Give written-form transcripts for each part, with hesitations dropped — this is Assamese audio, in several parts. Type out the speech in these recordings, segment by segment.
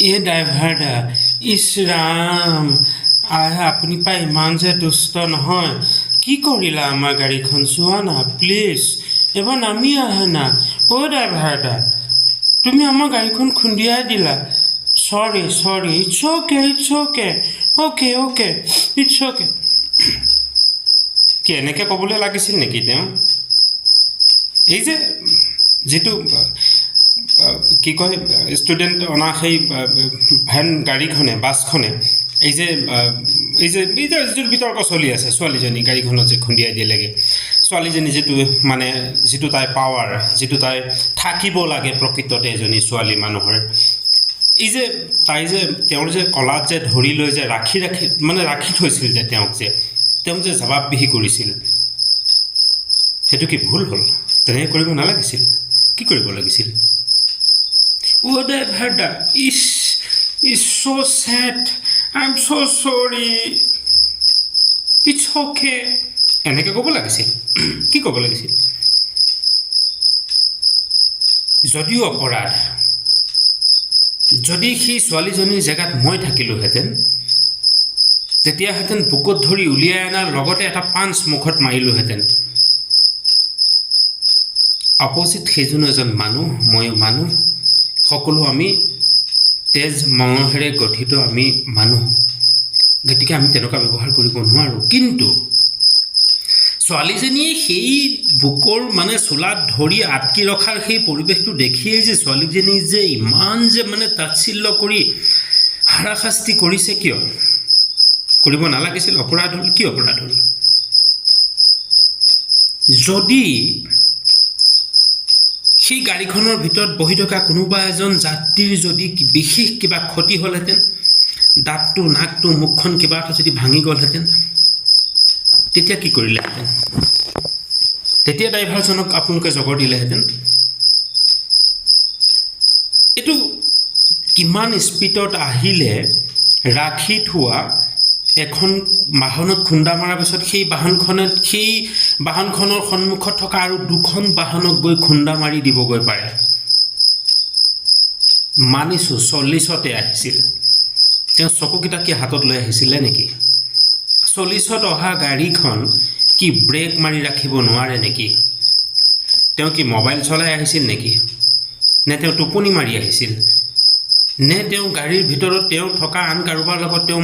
এই ড্ৰাইভাৰদা ইছ ৰাম আপুনি পাই ইমান যে দুষ্ট নহয় কি কৰিলা আমাৰ গাড়ীখন চোৱা না প্লিজ এবাৰ নামি আহা না ড্ৰাইভাৰদা তুমি আমাৰ গাড়ীখন খুন্দিয়াই দিলা সৰি ইটছ অ'কে ইটছ অ'কে কি এনেকৈ ক'বলৈ লাগিছিল নেকি তেওঁ এই যে যিটো কি কয় ষ্টুডেণ্ট অনা সেই ভেন গাড়ীখনে বাছখনে এই যে যিটো বিতৰ্ক চলি আছে ছোৱালীজনী গাড়ীখনত যে খুন্দিয়াই দিলেগৈ ছোৱালীজনী যিটো তাইৰ পাৱাৰ যিটো তাই থাকিব লাগে প্ৰকৃততে এজনী ছোৱালী মানুহৰ এই যে তাই যে তেওঁৰ যে কলাত যে ধৰি লৈ যে ৰাখি থৈছিল যে তেওঁক যে জবাববিহি কৰিছিল সেইটো কি ভুল হ'ল তেনেকৈ কৰিব নালাগিছিল কি কৰিব লাগিছিল ড্ৰাইভাৰদা ইছ so sad I'm so sorry it's okay এনেকৈ ক'ব লাগিছিল কি ক'ব লাগিছিল যদিও অপৰাধ যদি সেই ছোৱালীজনীৰ জেগাত মই থাকিলোহেঁতেন তেতিয়াহেঁতেন বুকুত ধৰি উলিয়াই অনাৰ লগতে এটা পাঞ্চ মুখত মাৰিলোহেঁতেন অপজিট সেইজনো এজন মানুহ ময়ো মানুহ সকলো আমি তেজ মঙহেৰে গঠিত আমি মানুহ গতিকে আমি তেনেকুৱা ব্যৱহাৰ কৰিব নোৱাৰোঁ কিন্তু ছোৱালীজনীয়ে সেই বুকৰ চোলাত ধৰি আটকি ৰখাৰ সেই পৰিৱেশটো দেখিয়েই যে ছোৱালীজনী যে ইমান যে তাচ্ছিল্য কৰি হাৰাশাস্তি কৰিছে কিয় কৰিব নালাগিছিল অপৰাধ হ'ল কি অপৰাধ হ'ল যদি সেই গাড়ীখনৰ ভিতৰত বহি থকা কোনোবা এজন যাত্ৰীৰ যদি বিশেষ কিবা ক্ষতি হ'লহেঁতেন দাঁতটো নাকটো মুখখন কিবা এটা যদি ভাঙি গ'লহেঁতেন তেতিয়া কি কৰিলেহেঁতেন তেতিয়া ড্ৰাইভাৰজনক আপোনালোকে জগৰ দিলেহেঁতেন এইটো কিমান স্পীডত আহিলে ৰাখি থোৱা এখন বাহনত খুন্দা মৰাৰ পিছত সেই বাহনখনৰ সন্মুখত থকা আৰু দুখন বাহনক গৈ খুন্দা মাৰি দিবগৈ পাৰে মানিছোঁ 40তে আহিছিল তেওঁ চকুকেইটা কি হাতত লৈ আহিছিলে নেকি 40ত অহা গাড়ীখন কি ব্ৰেক মাৰি ৰাখিব নোৱাৰে নেকি তেওঁ কি মোবাইল চলাই আহিছিল নেকি নে তেওঁ টোপনি মাৰি আহিছিল নে তেওঁ গাড়ীৰ ভিতৰত তেওঁ থকা আন কাৰোবাৰ লগত তেওঁ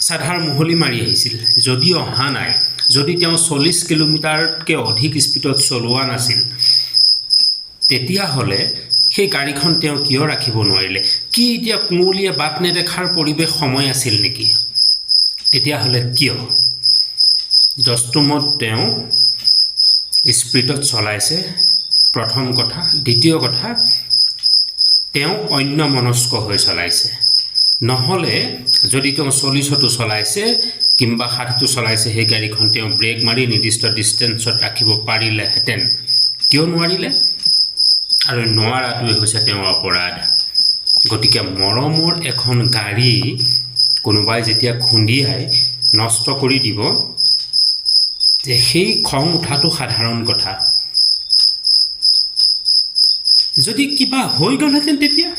সাধাৰণ মুহলি মাৰি আহিছিল যদি অহা নাই যদি তেওঁ 40 কিলোমিটাৰতকৈ অধিক স্পীডত চলোৱা নাছিল তেতিয়াহ'লে সেই গাড়ীখন তেওঁ কিয় ৰাখিব নোৱাৰিলে কি এতিয়া কুঁৱলীয়ে বাট নেদেখাৰ পৰিৱেশ সময় আছিল নেকি তেতিয়াহ'লে কিয় দস্তুমত তেওঁ স্পীডত চলাইছে প্ৰথম কথা দ্বিতীয় কথা তেওঁ অন্যমনস্ক হৈ চলাইছে নহ'লে যদি তেওঁ 40তো চলাইছে কিংবা 60তো চলাইছে সেই গাড়ীখন তেওঁ ব্ৰেক মাৰি নিৰ্দিষ্ট ডিষ্টেঞ্চত ৰাখিব পাৰিলেহেঁতেন কিয় নোৱাৰিলে আৰু নোৱাৰাটোৱে হৈছে তেওঁৰ অপৰাধ গতিকে মৰমৰ এখন গাড়ী কোনোবাই যেতিয়া খুন্দিয়াই নষ্ট কৰি দিব যে সেই খং উঠাটো সাধাৰণ কথা যদি কিবা হৈ গ'লহেঁতেন তেতিয়া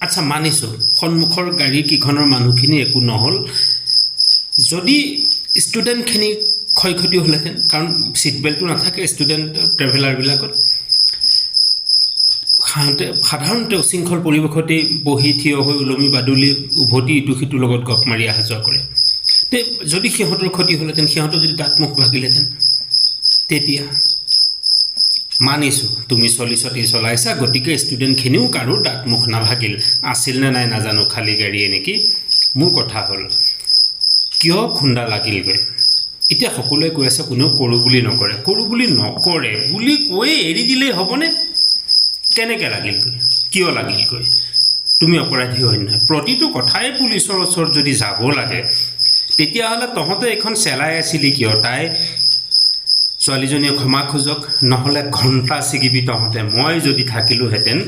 আচ্ছা মানিছোঁ সন্মুখৰ গাড়ীকেইখনৰ মানুহখিনি একো নহ'ল যদি ষ্টুডেণ্টখিনি ক্ষয়ক্ষতি হ'লহেঁতেন কাৰণ ছিট বেল্টটো নাথাকে ষ্টুডেণ্ট ট্ৰেভেলাৰবিলাকত সাধাৰণতে উশৃংখল পৰিৱেশতেই বহি থিয় হৈ ওলমি বাদুলি উভতি ইটো সিটোৰ লগত গপ মাৰি অহা যোৱা কৰে যদি সিহঁতৰ ক্ষতি হ'লহেঁতেন সিহঁতৰ যদি দাঁত মুখ ভাগিলেহেঁতেন তেতিয়া মানিছোঁ তুমি 40তে চলাইছা গতিকে ষ্টুডেণ্টখিনিও কাৰো দাঁত মুখ নাভাগিল আছিল নে নাই নাজানো খালী গাড়ীয়ে নেকি মোৰ কথা হ'ল কিয় খুন্দা লাগিলগৈ এতিয়া সকলোৱে কৈ আছে কোনেও কৰোঁ বুলি নকৰে বুলি কৈ এৰি দিলেই হ'বনে কেনেকৈ লাগিলগৈ কিয় লাগিলগৈ তুমি অপৰাধী হয় নহয় প্ৰতিটো কথাই পুলিচৰ ওচৰত যদি যাব লাগে তেতিয়াহ'লে তহঁতে এইখন চেলাই আছিলি কিয় তাই ছোৱালীজনীয়ে ক্ষমা খোজক নহ'লে ঘণ্টা ছিগিবি তহঁতে মই যদি থাকিলোহেঁতেন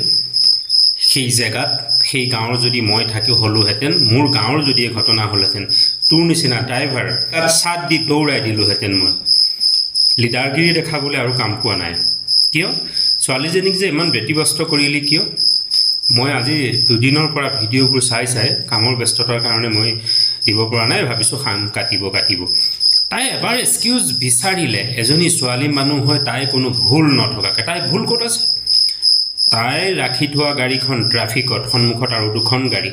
সেই জেগাত সেই গাঁৱৰ যদি মই হ'লোহেঁতেন মোৰ গাঁৱৰ যদি এই ঘটনা হ'লহেঁতেন তোৰ নিচিনা ড্ৰাইভাৰ তাত চাট দি দৌৰাই দিলোহেঁতেন মই লিডাৰগিৰি দেখাবলৈ আৰু কাম পোৱা নাই কিয় ছোৱালীজনীক যে ইমান ব্যতিব্যস্ত কৰিলি কিয় মই আজি দুদিনৰ পৰা ভিডিঅ'বোৰ চাই কামৰ ব্যস্ততাৰ কাৰণে মই দিব পৰা নাই, ভাবিছোঁ খাম কাটিব তাই এবাৰ এক্সকিউজ বিচাৰিলে। এজনী ছোৱালী মানুহ হয়, তাই কোনো ভুল নথকাকৈ, তাই ভুল ক'ত আছে? তাই ৰাখি থোৱা গাড়ীখন ট্ৰাফিকত সন্মুখত আৰু দুখন গাড়ী,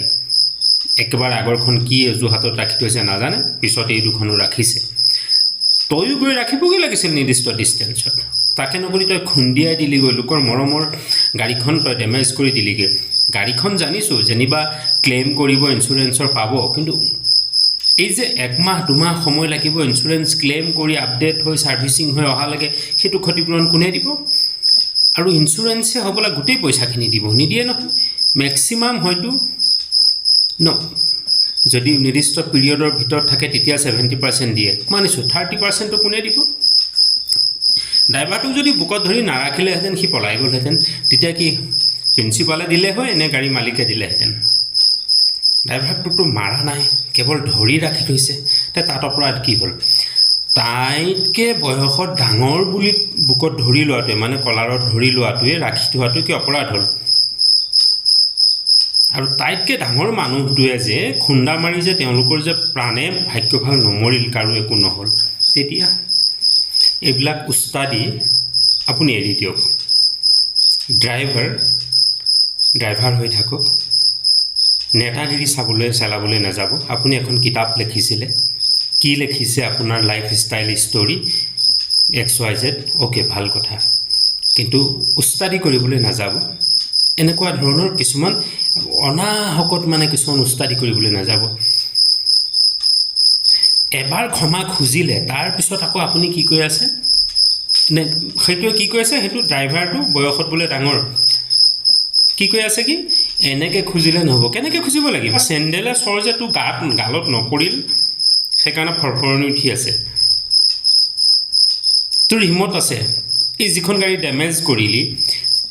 একেবাৰে আগৰখন কি অজুহাতত ৰাখি থৈছে নাজানে, পিছত এই দুখনো ৰাখিছে। তয়ো গৈ ৰাখিবগৈ লাগিছিল নিৰ্দিষ্ট ডিষ্টেঞ্চত, তাকে নকৰি তই খুন্দিয়াই দিলিগৈ, লোকৰ মৰমৰ গাড়ীখন তই ডেমেজ কৰি দিলিগৈ। গাড়ীখন জানিছোঁ যেনিবা ক্লেইম কৰিব, ইঞ্চুৰেঞ্চৰ পাব, কিন্তু এই যে 1 মাহ 2 মাহ সময় লাগিব ইঞ্চুৰেঞ্চ ক্লেইম কৰি আপডেট হৈ ছাৰ্ভিচিং হৈ অহালৈকে, সেইটো ক্ষতিপূৰণ কোনে দিব? আৰু ইঞ্চুৰেঞ্চে হ'বলৈ গোটেই পইচাখিনি দিব নিদিয়ে নহয়, মেক্সিমাম হয়তো যদি নিৰ্দিষ্ট পিৰিয়ডৰ ভিতৰত থাকে তেতিয়া 70% দিয়ে, মানিছোঁ 30%টো কোনে দিব? ড্ৰাইভাৰটোক যদি বুকত ধৰি নাৰাখিলেহেঁতেন, সি পলাই গ'লহেঁতেন, তেতিয়া কি প্ৰিন্সিপালে দিলে হয় নে গাড়ী মালিকে দিলেহেঁতেন? ড্ৰাইভাৰটোতো মাৰা নাই, কেৱল ধৰি ৰাখি থৈছে। তাত অপৰাধ কি হ'ল? তাইতকৈ বয়সত ডাঙৰ বুলি বুকত ধৰি লোৱাটোৱে, মানে কলাৰত ধৰি লোৱাটোৱে, ৰাখি থোৱাটো কি অপৰাধ হ'ল? আৰু তাইতকৈ ডাঙৰ মানুহটোৱে যে খুন্দা মাৰি যে তেওঁলোকৰ যে প্ৰাণে ভাগ্য ভাল নমৰিল, কাৰো একো নহ'ল, তেতিয়া এইবিলাক উস্তাদি আপুনি এৰি দিয়ক। ড্ৰাইভাৰ হৈ থাকক, নেতাগিৰি চেলাবলৈ নাযাব। আপুনি এখন কিতাপ লিখিছিলে, কি লিখিছে আপোনাৰ life style story XYZ, okay, ভাল কথা, কিন্তু উস্তাদি কৰিবলৈ নাযাব। এনেকুৱা ধৰণৰ কিছুমান অনাহকত মানে কিছুমান উস্তাদি কৰিবলৈ নাযাব। এবাৰ ক্ষমা খুজিলে তাৰপিছত আকৌ আপুনি কি কৈ আছে নে? সেইটোৱে কি কৈ আছে? সেইটো ড্ৰাইভাৰটো বয়সত বোলে ডাঙৰ, কি কৈ আছে কি এনেকৈ খুজিলে নহ'ব। কেনেকৈ খুজিব লাগিব? চেণ্ডেলে চৰ যে তোৰ গালত নপৰিল, সেইকাৰণে ফৰফৰণি উঠি আছে। তোৰ হিম্মত আছে, এই যিখন গাড়ী ডেমেজ কৰিলি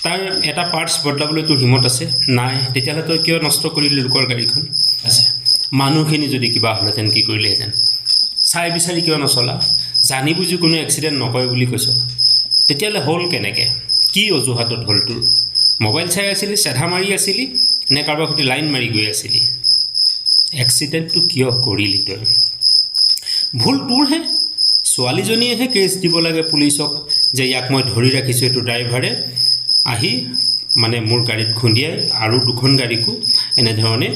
তাৰ এটা পাৰ্টছ বদলাবলৈ তোৰ হিম্মত আছে? নাই। তেতিয়াহ'লে তই কিয় নষ্ট কৰিলি লোকৰ গাড়ীখন? আছে। মানুহখিনি যদি কিবা হ'লহেঁতেন কি কৰিলেহেঁতেন? চাই বিচাৰি কিয় নচলা? জানি বুজি কোনো এক্সিডেণ্ট নকৰে বুলি কৈছ, তেতিয়াহ'লে হ'ল কেনেকৈ? কি অজুহাতত হ'ল তোৰ? মোবাইল চাই আছিলি, চেধা মাৰি আছিলি, নে কাৰোবাৰ সৈতে লাইন মাৰি গৈ আছিলি? এক্সিডেণ্টটো কিয় কৰিলি তই? ভুল তোৰহে। ছোৱালীজনীয়েহে কেছ দিব লাগে পুলিচক যে ইয়াক মই ধৰি ৰাখিছোঁ, এইটো ড্ৰাইভাৰে আহি মানে মোৰ গাড়ীত খুন্দিয়াই আৰু দুখন গাড়ীকো এনেধৰণে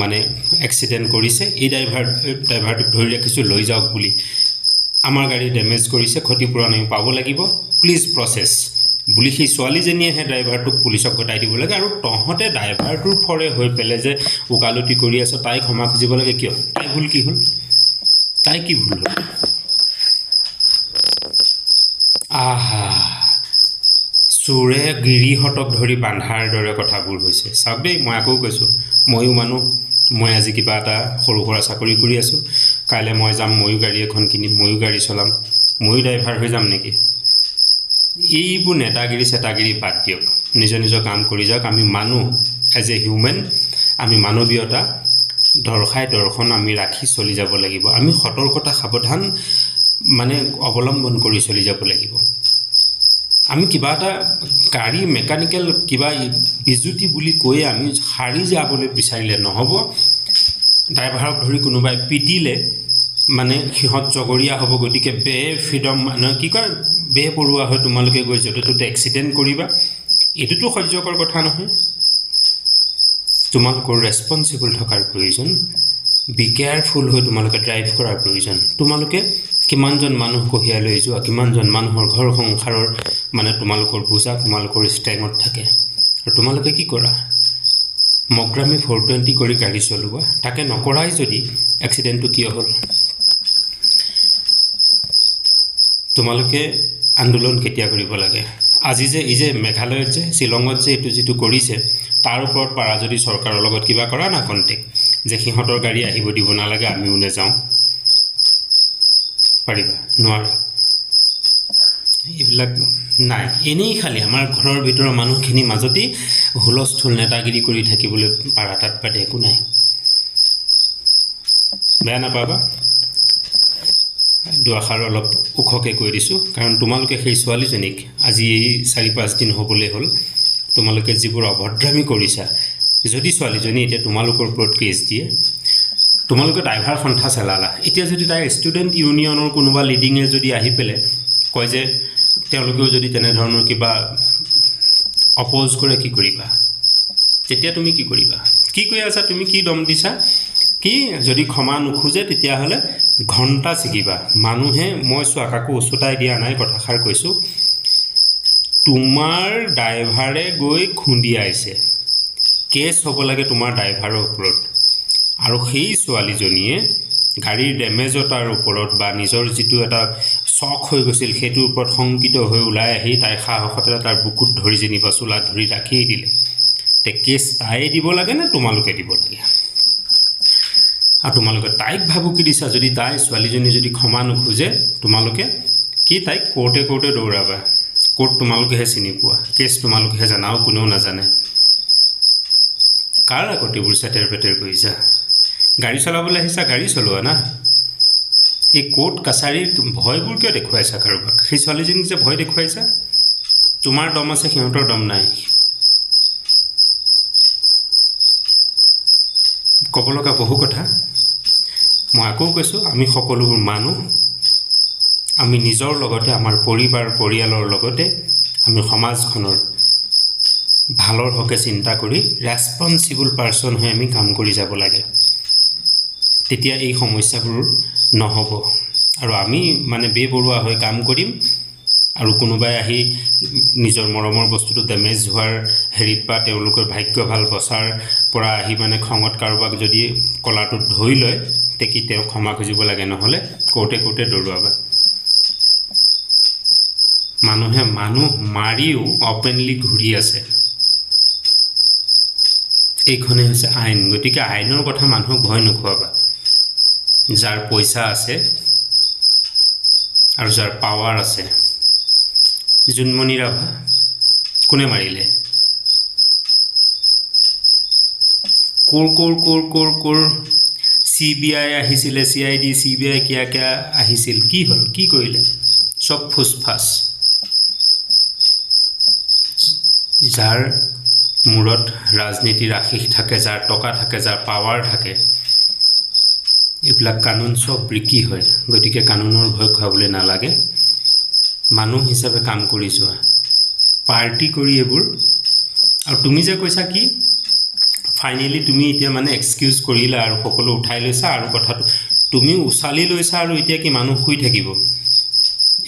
মানে এক্সিডেণ্ট কৰিছে। এই ড্ৰাইভাৰটোক ধৰি ৰাখিছোঁ, লৈ যাওক বুলি। আমাৰ গাড়ী ডেমেজ কৰিছে, ক্ষতিপূৰণ আমি পাব লাগিব, প্লিজ প্ৰচেছ বুলি সেই ছোৱালীজনীয়েহে ড্ৰাইভাৰটোক পুলিচক গতাই দিব লাগে। আৰু তহঁতে ড্ৰাইভাৰটোৰ ফৰে হৈ পেলাই যে ওকালতি কৰি আছ, তাই ক্ষমা খুজিব লাগে কিয়? তাই ভুল কি হ'ল? তাই কি ভুল হ'ল? আহা, চোৰে গিৰিহঁতক ধৰি বান্ধাৰ দৰে কথাবোৰ হৈছে। চাওক দেই, মই আকৌ কৈছোঁ, ময়ো মানুহ, মই আজি কিবা এটা সৰু সুৰা চাকৰি কৰি আছোঁ, কাইলৈ মই যাম, ময়ো গাড়ী এখন কিনিম, ময়ো গাড়ী চলাম, ময়ো ড্ৰাইভাৰ হৈ যাম নেকি? এইবোৰ নেতাগিৰি চেতাগিৰি বাদ দিয়ক, নিজৰ নিজৰ কাম কৰি যাওক। আমি মানুহ, এজ এ হিউমেন, আমি মানৱীয়তা দৰ্শন আমি ৰাখি চলি যাব লাগিব। আমি সতৰ্কতা সাৱধান মানে অৱলম্বন কৰি চলি যাব লাগিব। আমি কিবা এটা গাড়ী মেকানিকেল কিবা বিজুতি বুলি কৈ আমি সাৰি যাবলৈ বিচাৰিলে নহ'ব। ড্ৰাইভাৰক ধৰি কোনোবাই পিটিলে মানে সিহঁত জগৰীয়া হ'ব, গতিকে ফ্ৰীডম মানে কি কয়, পৰুৱা হৈ তোমালোকে গৈ য'তে ত'তে এক্সিডেণ্ট কৰিবা, এইটোতো সহ্যকৰ কথা নহয়। তোমালোকৰ ৰেছপনচিবল থকাৰ প্ৰয়োজন, বি কেয়াৰফুল হৈ তোমালোকে ড্ৰাইভ কৰাৰ প্ৰয়োজন। তোমালোকে কিমানজন মানুহ কঢ়িয়াই লৈ যোৱা, কিমানজন মানুহৰ ঘৰ সংসাৰৰ মানে তোমালোকৰ বোজা তোমালোকৰ ষ্ট্ৰেঙত থাকে, আৰু তোমালোকে কি কৰা? মগ্ৰামী 420 কৰি গাড়ী চলোৱা। তাকে নকৰাই যদি এক্সিডেণ্টটো কিয় হ'ল? তোমালোকে আন্দোলন কেতিয়া কৰিব লাগে? আজি যে এই যে মেঘালয়ত যে শ্বিলঙত যে এইটো যিটো কৰিছে, তাৰ ওপৰত পাৰা যদি চৰকাৰৰ লগত কিবা কৰা না কণ্টেক্ট, যে সিহঁতৰ গাড়ী আহিব দিব নালাগে, আমিও নাযাওঁ, পাৰিবা? নোৱাৰা। এইবিলাক নাই, এনেই খালি আমাৰ ঘৰৰ ভিতৰৰ মানুহখিনিৰ মাজতেই হুলস্থুল নেতাগিৰি কৰি থাকিবলৈ পাৰা, তাত বাদে একো নাই। বেয়া নাপাবা, দুআষাৰ অলপ ওখকৈ কৈ দিছোঁ, কাৰণ তোমালোকে সেই ছোৱালীজনীক আজি এই 4-5 দিন হ'বলৈ হ'ল, তোমালোকে যিবোৰ অভদ্ৰামী কৰিছা, যদি ছোৱালীজনী এতিয়া তোমালোকৰ ওপৰত কেছ দিয়ে, তোমালোকে ড্ৰাইভাৰ সন্থা চেলালা, এতিয়া যদি তাই ষ্টুডেণ্ট ইউনিয়নৰ কোনোবা লিডিঙে যদি আহি পেলাই কয় যে তেওঁলোকেও যদি তেনেধৰণৰ কিবা অপ'জ কৰে, কি কৰিবা? তেতিয়া তুমি কি কৰিবা? কি কৈ আছা তুমি? কি দম দিছা? কি যদি ক্ষমা নোখোজে তেতিয়াহ'লে ঘণ্টা ছিগিবা। মানুহে, মই চোৱা কাকো উচতাই দিয়া নাই, কথাষাৰ কৈছোঁ, তোমাৰ ড্ৰাইভাৰে গৈ খুন্দিয়াইছে, কেছ হ'ব লাগে তোমাৰ ড্ৰাইভাৰৰ ওপৰত। আৰু সেই ছোৱালীজনীয়ে গাড়ীৰ ডেমেজতাৰ ওপৰত বা নিজৰ যিটো এটা চখ হৈ গৈছিল সেইটোৰ ওপৰত শংকিত হৈ ওলাই আহি তাইৰ সাহসতেৰে তাৰ বুকুত ধৰি যেনিবা চোলাত ধৰি ৰাখিয়েই দিলে। তে কেছ তাইয়ে দিব লাগে নে তোমালোকে দিব লাগে? আৰু তোমালোকে তাইক ভাবুকি দিছা, যদি তাই ছোৱালীজনী যদি ক্ষমা নোখোজে তোমালোকে কি তাইক কোৰ্টে দৌৰাবা? কোৰ্ট তোমালোকেহে চিনি পোৱা, কেছ তোমালোকেহে জানা, আৰু কোনেও নাজানে। কাৰ আগত এইবোৰ চেটেৰ পেটেৰ কৰিছা? গাড়ী চলাবলৈ আহিছা, গাড়ী চলোৱা না। এই কোৰ্ট কাছাৰীৰ ভয়বোৰ কিয় দেখুৱাইছা কাৰোবাক? সেই ছোৱালীজনীক যে ভয় দেখুৱাইছা, তোমাৰ দম আছে, সিহঁতৰ দম নাই। ক'ব লগা বহু কথা। মই আকৌ কৈছোঁ, আমি সকলোবোৰ মানুহ, আমি নিজৰ লগতে আমাৰ পৰিয়ালৰ লগতে আমি সমাজখনৰ ভালৰ হকে চিন্তা কৰি ৰেছপনচিবল পাৰ্চন হৈ আমি কাম কৰি যাব লাগে। তেতিয়া এই সমস্যাবোৰ নহ'ব। আৰু আমি মানে বেবৰুৱা হৈ কাম কৰিম, আৰু কোনোবাই আহি নিজৰ মৰমৰ বস্তুটো ডেমেজ হোৱাৰ হেৰিত বা তেওঁলোকৰ ভাগ্য ভাল বচাৰ পৰা আহি মানে খঙত কাৰোবাক যদি কলাটোত ধৰি লয়, তেকি তেওঁ ক্ষমা খুজিব লাগে, নহ'লে কোৰ্টে দৌৰুৱাবা। মানুহে মানুহ মাৰিও অপেনলি ঘূৰি আছে। এইখনেই হৈছে আইন। গতিকে আইনৰ কথা মানুহক ভয় নোখোৱাবা। যাৰ পইচা আছে আৰু যাৰ পাৱাৰ আছে। জোনমণি ৰাভা কোনে মাৰিলে? কোৰ CBI আহিছিলে, CID CBI কিয়া আহিছিল, কি হ'ল? কি কৰিলে? চব ফুচফাচ। যাৰ মূৰত ৰাজনীতিৰ আশীষ থাকে, যাৰ টকা থাকে, যাৰ পাৱাৰ থাকে, এইবিলাক কানুন চব বিক্ৰী হয়। গতিকে কানুনৰ ভয় খুৱাবলৈ নালাগে। মানুহ হিচাপে কাম কৰি যোৱা, পাৰ্টি কৰি এইবোৰ। আৰু তুমি যে কৈছা কি ফাইনেলি তুমি এতিয়া মানে এক্সকিউজ কৰিলা আৰু সকলো উঠাই লৈছা, আৰু কথাটো তুমি উচালি লৈছা, আৰু এতিয়া কি মানুহ শুই থাকিব?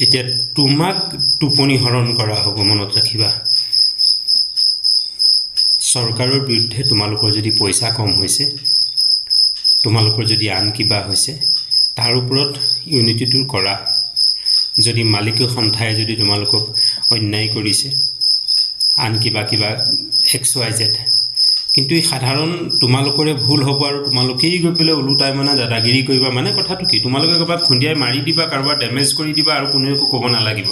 এতিয়া তোমাক টোপনি হৰণ কৰা হ'ব, মনত ৰাখিবা। চৰকাৰৰ বিৰুদ্ধে তোমালোকৰ যদি পইচা কম হৈছে, তোমালোকৰ যদি আন কিবা হৈছে, তাৰ ওপৰত ইউনিটিটো কৰা। যদি মালিকী সন্থাই যদি তোমালোকক অন্যায় কৰিছে, আন কিবা XYZ, কিন্তু এই সাধাৰণ তোমালোকৰে ভুল হ'ব, আৰু তোমালোকেই গৈ পেলাই ওলোটাই মানে দাদাগিৰি কৰিবা। মানে কথাটো কি? তোমালোকে কাৰোবাক খুন্দিয়াই মাৰি দিবা, কাৰোবাৰ ডেমেজ কৰি দিবা, আৰু কোনেও একো ক'ব নালাগিব।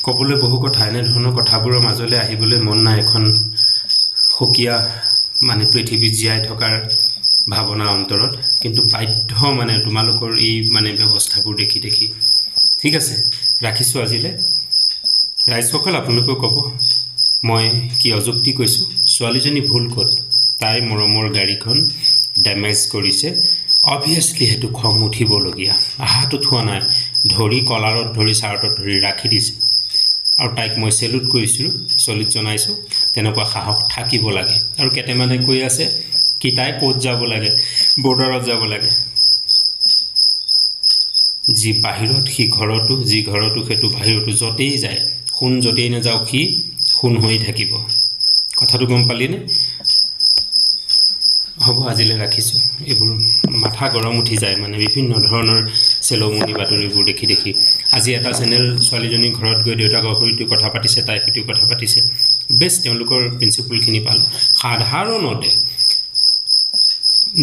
ক'বলৈ বহু কথা, এনেধৰণৰ কথাবোৰৰ মাজলৈ আহিবলৈ মন নাই। এখন সুকীয়া মানে পৃথিৱীত জীয়াই থকাৰ ভাৱনা অন্তৰত, কিন্তু বাধ্য মানে তোমালোকৰ এই মানে ব্যৱস্থাবোৰ দেখি। ঠিক আছে, ৰাখিছোঁ আজিলৈ। ৰাইজসকল, আপোনালোকেও ক'ব মই কি অযুক্তি কৈছোঁ? ছোৱালীজনী ভুল ক'ত? তাই মৰমৰ গাড়ীখন ডেমেজ কৰিছে, অবভিয়াছলি সেইটো খং উঠিবলগীয়া। আহাটো থোৱা নাই, ধৰি কলাৰত ধৰি চাৰ্টত ধৰি ৰাখি দিছে। আৰু তাইক মই চেলুট কৰিছোঁ, চলিত জনাইছোঁ। তেনেকুৱা সাহস থাকিব লাগে। আৰু কেইটামানে কৈ আছে কি তাই ক'ত যাব লাগে? বৰ্ডাৰত যাব লাগে। যি বাহিৰত সি ঘৰতো, যি ঘৰতো সেইটো বাহিৰতো, য'তেই যায় সোণ, য'তেই নাযাওক সি সোণ হৈ থাকিব। কথাটো গম পালিনে? হ'ব, আজিলৈ ৰাখিছোঁ। এইবোৰ মাথা গৰম উঠি যায় মানে বিভিন্ন ধৰণৰ চেলমনি বাতৰিবোৰ দেখি। আজি এটা চেনেল ছোৱালীজনীৰ ঘৰত গৈ দেউতাকৰ সৈতে কথা পাতিছে, তাইৰ সৈতেও কথা পাতিছে। বেছ, তেওঁলোকৰ প্ৰিন্সিপলখিনি পালোঁ। সাধাৰণতে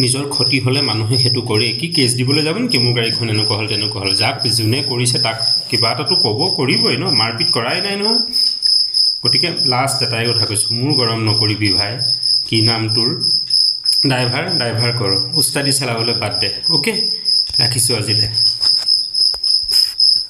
নিজৰ ক্ষতি হ'লে মানুহে সেইটো কৰেই। কি কেছ দিবলৈ যাব নেকি? মোৰ গাড়ীখন এনেকুৱা হ'ল তেনেকুৱা হ'ল। যাক যোনে কৰিছে তাক কিবা এটাতো কৰিবই ন, মাৰপিট কৰাই নাই নহয়। গতিকে লাষ্ট এটাই কথা কৈছোঁ, মোৰ গৰম নকৰিবি ভাই। কি নাম তোৰ? ড্ৰাইভাৰ কৰ, উস্তাদি চলাবলৈ বাদ দে। অ'কে, ৰাখিছোঁ আজিলৈ।